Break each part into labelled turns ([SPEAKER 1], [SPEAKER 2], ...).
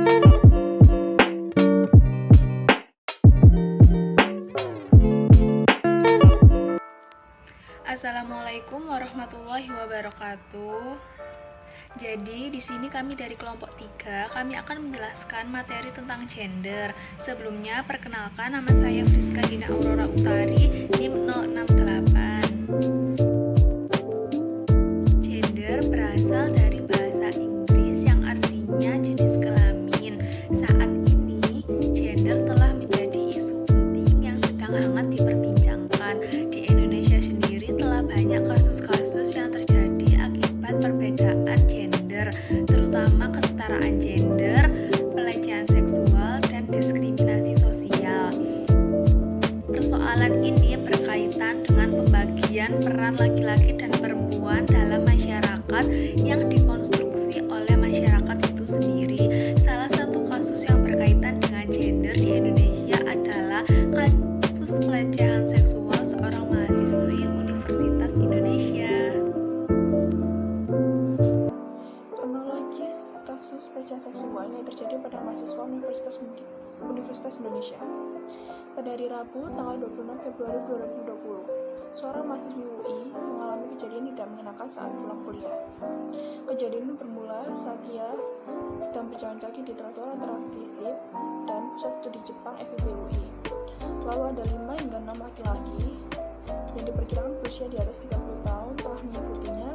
[SPEAKER 1] Assalamualaikum warahmatullahi wabarakatuh. Jadi di sini kami dari kelompok 3, kami akan menjelaskan materi tentang gender. Sebelumnya perkenalkan, nama saya Friska Dina Aurora Utari, NIM 068. Gender berasal dari bahasa Inggris yang artinya jenis kelamin. Saat ini gender telah menjadi isu penting yang sedang hangat diperbincangkan. Di Indonesia sendiri telah banyak kasus-kasus yang terjadi akibat perbedaan gender, terutama kesetaraan gender, pelecehan seksual, dan diskriminasi sosial. Persoalan ini berkaitan dengan pembagian peran laki-laki dan perempuan dalam masyarakat yang dikonstruksi oleh masyarakat itu sendiri. Salah satu kasus yang berkaitan dengan gender di Indonesia adalah kasus pelecehan seksual seorang mahasiswi Universitas Indonesia.
[SPEAKER 2] Kronologis kasus pelecehan seksual yang terjadi pada mahasiswa Universitas Indonesia. Pada hari Rabu, tanggal 26 Februari 2020, seorang mahasiswi UI mengalami kejadian tidak mengenakan saat pulang kuliah. Kejadian ini bermula saat ia sedang berjalan kaki di trotoar antara FISIP dan Pusat Studi Jepang FIB UI. Lalu ada 5 hingga 6 laki-laki yang diperkirakan berusia di atas 30 tahun tengah mengikutinya.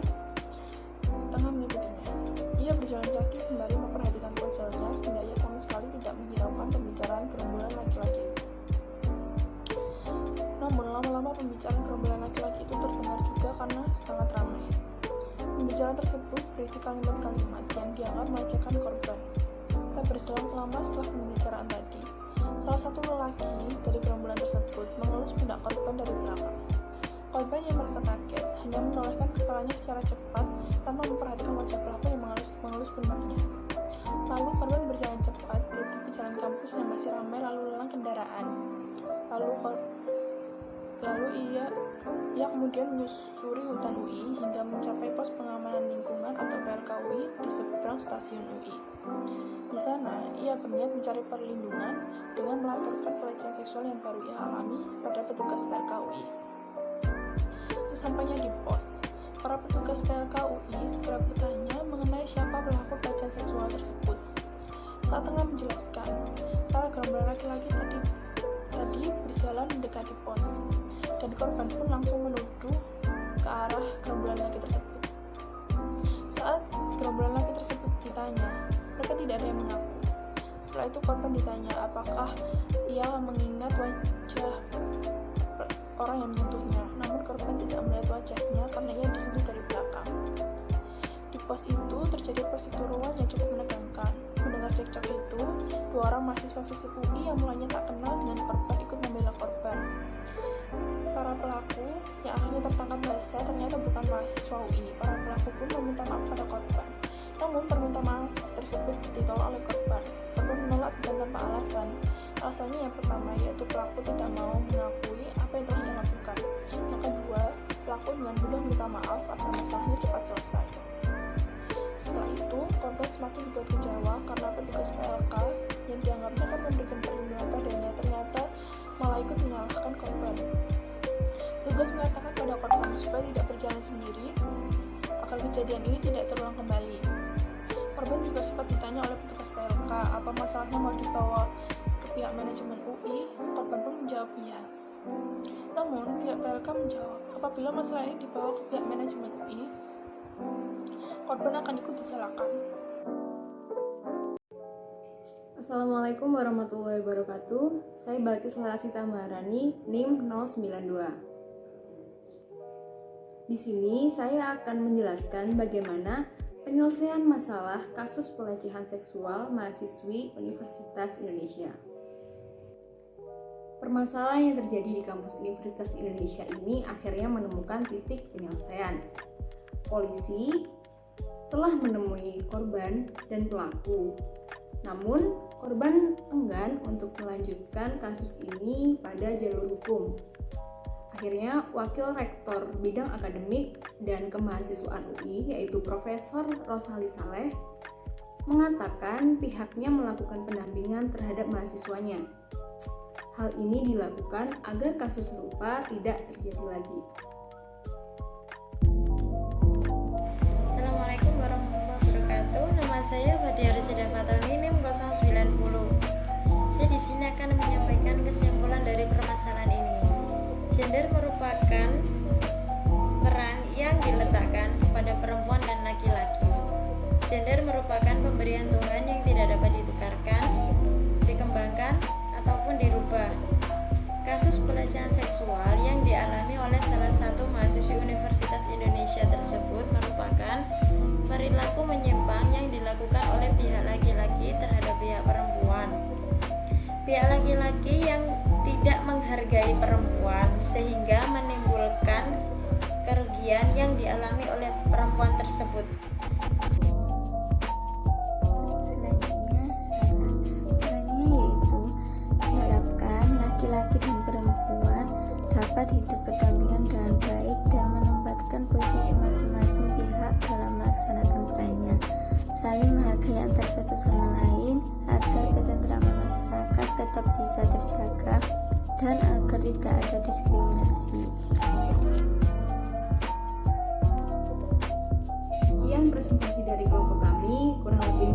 [SPEAKER 2] Ia berjalan kaki sembari memperhatikan ponselnya sehingga ia sama sekali tidak menghiraukan pembicaraan gerombolan laki-laki. Namun lama-lama pembicaraan gerombolan laki-laki itu terdengar juga karena sangat ramai. Pembicaraan tersebut berisi kalimat-kalimat yang dianggap melecehkan korban. Tak berselang lama setelah pembicaraan tadi, salah satu lelaki dari gerombolan tersebut mengelus pundak korban dari belakang. Korban yang merasa kaget hanya menolehkan kepalanya secara cepat tanpa memperhatikan wajah pelaku yang mengelus pundaknya. Lalu korban berjalan cepat di tepi jalan kampus yang masih ramai lalu lalang kendaraan. Lalu ia kemudian menyusuri hutan UI hingga mencapai pos pengamanan lingkungan atau PLK UI di seberang stasiun UI. Di sana, ia berniat mencari perlindungan dengan melaporkan pelecehan seksual yang baru ia alami pada petugas PLK UI. Sesampainya di pos, para petugas PLK UI segera bertanya mengenai siapa pelaku pelecehan seksual tersebut. Saat tengah menjelaskan, para gerombolan laki-laki tadi berjalan mendekati pos, dan korban pun langsung menuju ke arah gerombolan laki tersebut. Saat gerombolan laki tersebut ditanya, mereka tidak ada yang mengaku. Setelah itu korban ditanya apakah ia mengingat wajah orang yang menyentuhnya, namun korban tidak melihat wajahnya karena ia disentuh dari belakang. Di pos itu terjadi perseteruan yang cukup menegangkan. Mendengar cekcok itu, 2 orang mahasiswa fisik UI yang mulanya tak kenal dengan korban ikut membela korban. Para pelaku yang akhirnya tertangkap basah ternyata bukan mahasiswa UI. Para pelaku pun meminta maaf pada korban. Namun permintaan maaf tersebut ditolak oleh korban. Korban menolak bukan tanpa alasan. Alasannya yang pertama yaitu pelaku tidak mau mengakui apa yang telah ia lakukan. Yang kedua, pelaku dengan mudah minta maaf agar masalahnya cepat selesai. Setelah itu, korban semakin dibuat kecewa karena petugas PLK yang dianggapnya akan memberikan perlindungan padanya ternyata malah ikut menyalahkan korban. Petugas mengatakan pada korban supaya tidak berjalan sendiri agar kejadian ini tidak terulang kembali. Korban juga sempat ditanya oleh petugas PLK apa masalahnya mau dibawa ke pihak manajemen UI. Korban pun menjawab iya. Namun pihak PLK menjawab apabila masalah ini dibawa ke pihak manajemen UI, korban akan ikut disalahkan.
[SPEAKER 3] Assalamualaikum warahmatullahi wabarakatuh. Saya Balkis Larasita Maharani, NIM 092. Di sini saya akan menjelaskan bagaimana penyelesaian masalah kasus pelecehan seksual mahasiswi Universitas Indonesia. Permasalahan yang terjadi di kampus Universitas Indonesia ini akhirnya menemukan titik penyelesaian. Polisi telah menemui korban dan pelaku. Namun, korban enggan untuk melanjutkan kasus ini pada jalur hukum. Akhirnya, Wakil Rektor Bidang Akademik dan Kemahasiswaan UI, yaitu Profesor Rosali Saleh, mengatakan pihaknya melakukan pendampingan terhadap mahasiswanya. Hal ini dilakukan agar kasus serupa tidak terjadi lagi.
[SPEAKER 4] Assalamualaikum warahmatullahi wabarakatuh. Nama saya Fadia Rizida Fatani, NIM 090. Saya di sini akan menyampaikan kesimpulan dari permasalahan ini. Gender merupakan peran yang diletakkan kepada perempuan dan laki-laki. Gender merupakan pemberian Tuhan yang tidak dapat ditukarkan, dikembangkan, ataupun dirubah. Kasus pelecehan seksual yang dialami oleh salah satu mahasiswi Universitas Indonesia tersebut merupakan perilaku menyimpang yang dilakukan oleh pihak laki-laki terhadap pihak perempuan. Pihak laki-laki yang tidak menghargai perempuan sehingga menimbulkan kerugian yang dialami oleh perempuan tersebut.
[SPEAKER 5] Selanjutnya yaitu diharapkan laki-laki dan perempuan dapat hidup berdampingan dengan baik dan menempatkan posisi masing-masing pihak dalam melaksanakan perannya, saling menghargai antar satu sama lain agar ketentraman masyarakat tetap bisa terjaga dan agar tidak ada diskriminasi.
[SPEAKER 3] Sekian presentasi dari kelompok kami, kurang lebih